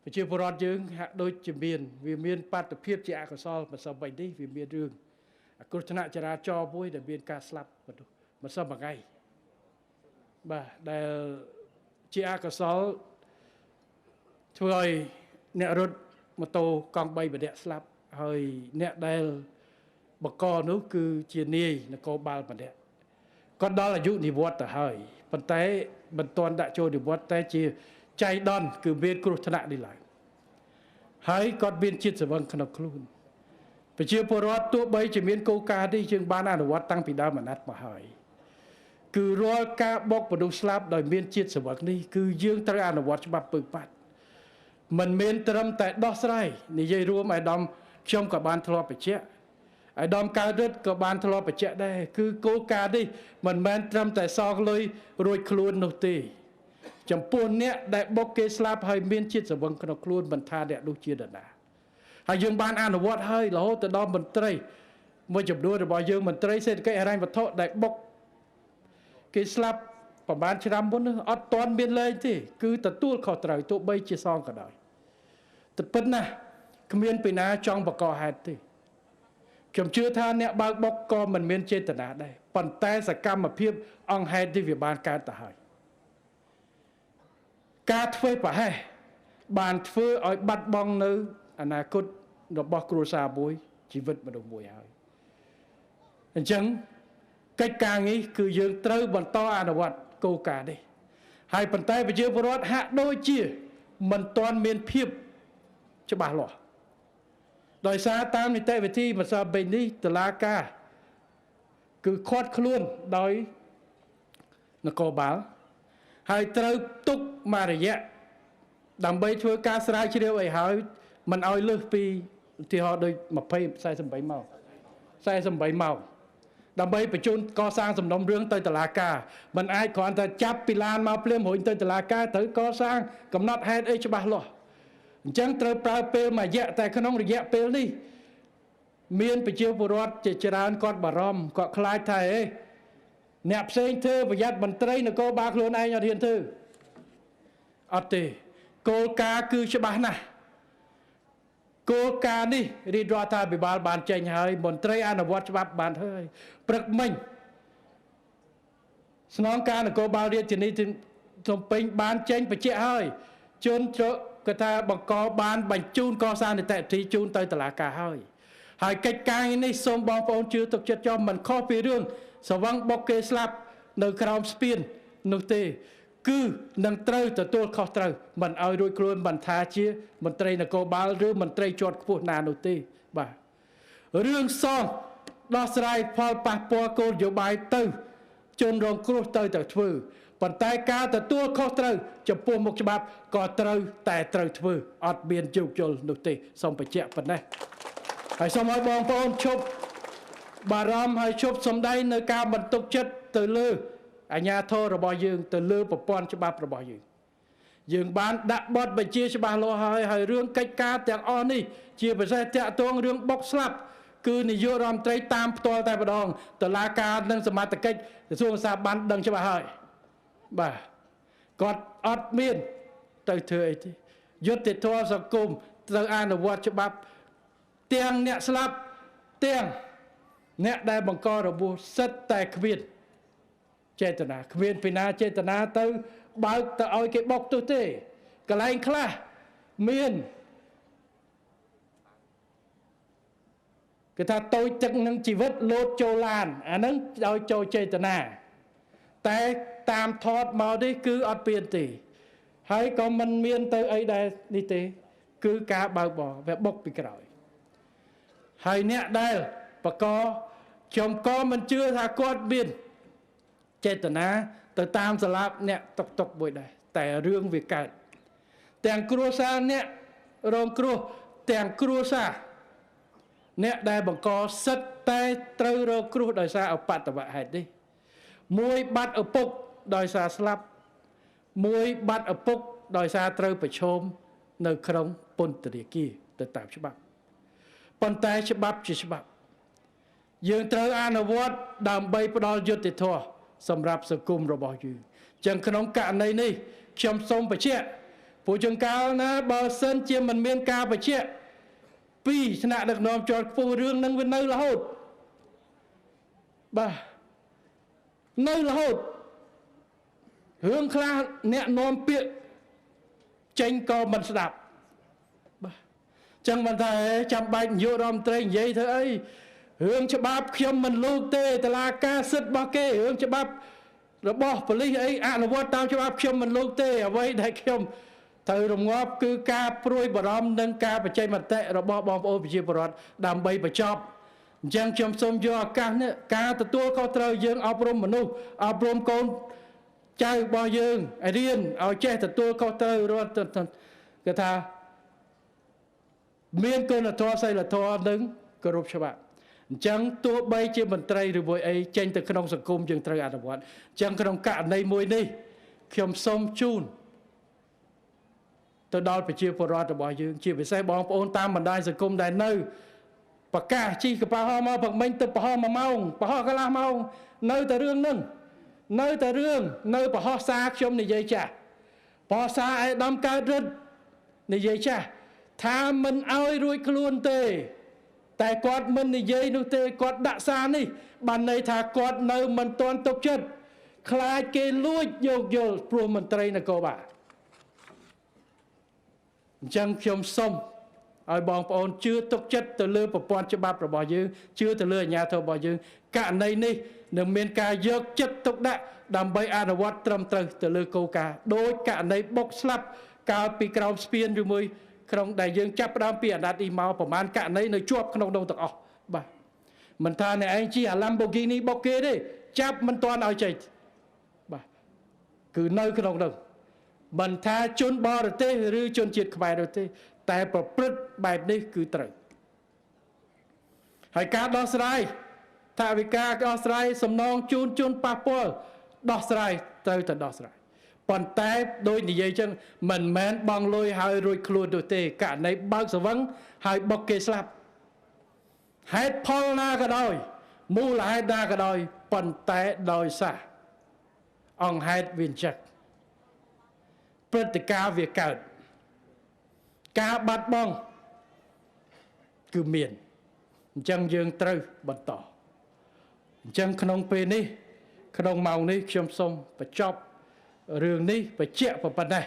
ប្រជាពលរដ្ឋយើងហាក់ដូចជាមានបាតុភិបជាអកុសលមិនសម្បីនេះវាមានរឿងគ្រោះថ្នាក់ចរាចរណ៍មួយដែលមានការស្លាប់មនុស្សមិនសប្បាយបាទដែលជាអកុសលធ្វើឲ្យអ្នករត់ម៉ូតូកង់3ម្នាក់ស្លាប់ហើយអ្នកដែលបកនោះគឺជានាយនគរបាលម្នាក់គាត់ដល់អាយុនិវត្តន៍ទៅហើយប៉ុន្តែមិនទាន់ដាក់ចូលនិវត្តន៍តែជាចៃដន្យគឺមានគ្រោះថ្នាក់នេះឡើយហើយគាត់មានជាតិស្រវឹងក្នុងខ្លួនប្រជាពលរដ្ឋទោះបីជាមានគោលការណ៍នេះយើងបានអនុវត្តតាំងពីដើមអាណត្តិមកហើយគឺរាល់ការបុកមនុស្សស្លាប់ដោយមានជាតិស្រវឹងនេះគឺយើងត្រូវអនុវត្តច្បាប់ពឹងប៉ាត់មិនមែនត្រឹមតែដោះស្រាយនិយាយរួមអាដាមខ្ញុំក៏បានធ្លាប់បញ្ជាក់អាដាមកើតរិទ្ធក៏បានធ្លាប់បញ្ជាក់ដែរគឺគោលការណ៍នេះមិនមែនត្រឹមតែសងលុយរួចខ្លួននោះទេចំពោះអ្នកដែលបុកគេស្លាប់ហើយមានជាតិស្រវឹងក្នុងខ្លួនមិនថាអ្នកនោះជានរណាហើយយើងបានអនុវត្តហើយរហូតទៅដល់មន្ត្រីមួយចំនួនរបស់យើងមន្ត្រីសេដ្ឋកិច្ចហិរញ្ញវត្ថុដែលបុកគេស្លាប់ប្រហែលឆ្នាំមុនអត់ទាន់មានលែងទេគឺទទួលខុសត្រូវទោះបីជាសងក៏ដោយតែប៉ុណ្ណាគ្មានពីណាចង់បកកហេតុទេខ្ញុំជឿថាអ្នកបើកបុកក៏មិនមានចេតនាដែរប៉ុន្តែសកម្មភាពអង្គហេតុនេះវាបានកើតទៅហើយការធ្វើប្រហែសបានធ្វើឲ្យបាត់បង់នៅអនាគតរបស់គ្រួសារមួយជីវិតមនុស្សមួយហើយអញ្ចឹងកិច្ចការនេះគឺយើងត្រូវបន្តអនុវត្តគោលការណ៍នេះហើយប៉ុន្តែប្រជាពលរដ្ឋហាក់ដូចជាមិនទាន់មានភាពច្បាស់លាស់ដោយសារតាមនីតិវិធីម្សិលមិញនេះតុលាការគឺឃាត់ខ្លួនដោយនគរបាលហើយត្រូវទុកមួយរយៈដើម្បីធ្វើការស្រាវជ្រាវឲ្យហើយមិនឲ្យលើសពីឧទាហរណ៍ដូច48ម៉ោងដើម្បីបញ្ជូនកសាងសំណុំរឿងទៅតុលាការមិនអាចគ្រាន់តែចាប់ពីឡានមកភ្លាមរុញទៅតុលាការត្រូវកសាងកំណត់ហេតុអីច្បាស់លាស់អញ្ចឹងត្រូវប្រើពេលមួយរយៈតែក្នុងរយៈពេលនេះមានប្រជាពលរដ្ឋជាច្រើនគាត់បារម្ភគាត់ខ្លាចថាអ្នកផ្សេងធ្វើប្រយ័ត្នមន្ត្រីនគរបាលខ្លួនឯងអត់ហ៊ានធ្វើអត់ទេគោលការណ៍គឺច្បាស់ណាស់គោលការណ៍នេះរាជរដ្ឋាភិបាលបានចេញហើយមន្ត្រីអនុវត្តច្បាប់បានហើយព្រឹកមិញស្នងការនគរបាលរាជធានីភ្នំពេញបានចេញបញ្ជាក់ហើយជនគឺថាបង្កបានបញ្ជូនកសាងនីតិវិធីជូនទៅតុលាការហើយកិច្ចការនេះសូមបងប្អូនជឿទុកចិត្តចោះមិនខុសពីរឿងស្រវឹងបុកគេស្លាប់នៅក្រោមស្ពាននោះទេគឺនឹងត្រូវទទួលខុសត្រូវមិនឲ្យរួចខ្លួនមិនថាជាមន្ត្រីនគរបាលឬមន្ត្រីជាន់ខ្ពស់ណានោះទេបាទរឿងសងដោះស្រាយផលប៉ះពាល់គោលនយោបាយទៅជនរងគ្រោះទៅធ្វើប៉ុន្តែការទទួលខុសត្រូវចំពោះមុខច្បាប់ក៏ត្រូវធ្វើអត់មានជោគជលនោះទេសូមបញ្ជាក់ប៉ុណ្ណេះហើយសូមឲ្យបងប្អូនឈប់បារម្ភហើយឈប់សំដែងនៅការបន្ទុកចិត្តទៅលើអាជ្ញាធររបស់យើងទៅលើប្រព័ន្ធច្បាប់របស់យើងបានដាក់បទបញ្ជាច្បាស់លាស់ហើយរឿងកិច្ចការទាំងអស់នេះជាពិសេសតាក់ទងរឿងបុកស្លាប់គឺនាយករដ្ឋមន្ត្រីតាមផ្ទាល់តែម្ដងតុលាការនិងសមត្ថកិច្ចក្រសួងសាបានដឹងច្បាស់ហើយបាទគាត់អត់មានទៅធ្វើអីទេយុត្តិធម៌សង្គមត្រូវអនុវត្តច្បាប់ទាំងអ្នកស្លាប់ទាំងអ្នកដែលបង្ករបួសសិតតែគ្មានចេតនាគ្មានពីណាចេតនាទៅបើកទៅឲ្យគេបុកទុះទេកន្លែងខ្លះមានគេថាតូចទឹកនឹងជីវិតលោតចូលឡានអាហ្នឹងឲ្យចូលចេតនាតែតាមថតមកនេះគឺអត់ពៀនទេហើយក៏មិនមានទៅអីដែរនេះទេគឺការបើកបរវាបុកពីក្រោយហើយអ្នកដែលបកខ្ញុំក៏មិនជឿថាគាត់មានចេតនាទៅតាមស្លាប់អ្នកតុកមួយដែរតែរឿងវាកើតទាំងគ្រួសារអ្នករងគ្រោះទាំងគ្រួសារអ្នកដែលបង្កសិតតែត្រូវរងគ្រោះដោយសារអបតវហេតុនេះមួយបាត់ឪពុកដោយសារស្លាប់មួយបាត់ឪពុកដោយសារត្រូវប្រឈមនៅក្នុងពន្ធនាគារទៅតាមច្បាប់ប៉ុន្តែច្បាប់ជាច្បាប់យើងត្រូវអនុវត្តដើម្បីផ្ដល់យុត្តិធម៌សម្រាប់សង្គមរបស់យើងចឹងក្នុងករណីនេះខ្ញុំសូមបញ្ជាក់ ពួកចង្កាលណាបើសិនជាមិនមានការបញ្ជាក់ពីថ្នាក់ដឹកនាំជាន់ខ្ពស់រឿងនឹងវានៅរហូតបាទនៅរហូតរឿងខ្លះអ្នកនាំពាក្យចេញក៏មិនស្ដាប់បាទចឹងមិនថាចាំបាច់នាយករដ្ឋមន្ត្រីនិយាយធ្វើអីរឿងច្បាប់ខ្ញុំមិនលូកទេតឡាការសិទ្ធិរបស់គេរឿងច្បាប់របស់ប៉ូលីសអីអនុវត្តតាមច្បាប់ខ្ញុំមិនលូកទេអ្វីដែលខ្ញុំត្រូវរងាប់គឺការព្រួយបារម្ភនិងការបញ្ចេញមតិរបស់បងប្អូនប្រជាពលរដ្ឋដើម្បីបញ្ចប់អញ្ចឹងខ្ញុំសូមយកឱកាសនេះការទទួលខុសត្រូវយើងអប់រំមនុស្សអប់រំកូនចៅរបស់យើងឲ្យរៀនឲ្យចេះទទួលខុសត្រូវរដ្ឋគេថាមានគុណធម៌សីលធម៌និងគោរពច្បាប់អញ្ចឹងទោះបីជាមន្ត្រីឬមួយអីចេញទៅក្នុងសង្គមយើងត្រូវអនុវត្តអញ្ចឹងក្នុងករណីមួយនេះខ្ញុំសូមជូនទៅដល់ប្រជាពលរដ្ឋរបស់យើងជាពិសេសបងប្អូនតាមបណ្ដាញសង្គមដែលនៅប្រកាសជិះកប៉ាល់ហោះមកផឹកមិញទៅប្រហោះ1ម៉ោងប្រហោះកន្លះម៉ោងនៅតែរឿងហ្នឹងនៅតែរឿងនៅប្រហោះសារខ្ញុំនិយាយចាស់ប្រហោះសារឯកឧត្តមកើតរិទ្ធនិយាយចាស់ថាមិនអោយរួចខ្លួនទេតែគាត់មិននិយាយនោះទេគាត់ដាក់សារនេះបានន័យថាគាត់នៅមិនទាន់ទុកចិត្តខ្លាចគេលួចយកយល់ព្រោះមន្ត្រីនគរបាលអញ្ចឹងខ្ញុំសូមឲ្យបងប្អូនជឿទុកចិត្តទៅលើប្រព័ន្ធច្បាប់របស់យើងជឿទៅលើអាជ្ញាធររបស់យើងករណីនេះនឹងមានការយកចិត្តទុកដាក់ដើម្បីអនុវត្តត្រឹមត្រូវទៅលើគោលការណ៍ដោយករណីបុកស្លាប់កាលពីក្រោមស្ពានឬមួយក្នុងដែលយើងចាប់ផ្ដើមពីអាណត្តិនេះមកប្រហែលករណីនៅជាប់ក្នុងនោះទាំងអស់បាទមិនថាអ្នកឯងជិះអា Lamborghini បុកគេទេចាប់មិនទាន់ឲ្យចេញបាទគឺនៅក្នុងនោះមិនថាជនបរទេសឬជនជាតិខ្មែរនោះទេតែប្រព្រឹត្តបែបនេះគឺត្រូវហើយការដោះស្រាយថាវិការដោះស្រាយសំណងជូនជនប៉ះពាល់ដោះស្រាយត្រូវតែដោះស្រាយប៉ុន្តែដោយនិយាយចឹងមិនមែនបងលុយហើយរួចខ្លួននោះទេករណីបើកស្វឹងហើយបុកគេស្លាប់ហេតុផលណាក៏ដោយមូលហេតុណាក៏ដោយប៉ុន្តែដោយសារអង្គហេតុវាអញ្ចឹងព្រឹត្តិការណ៍វាកើតការបាត់បង់គឺមានអញ្ចឹងយើងត្រូវបន្តអញ្ចឹងក្នុងពេលនេះក្នុងម៉ោងនេះខ្ញុំសូមបញ្ចប់រឿងនេះបញ្ជាក់ប៉ុណ្ណេះ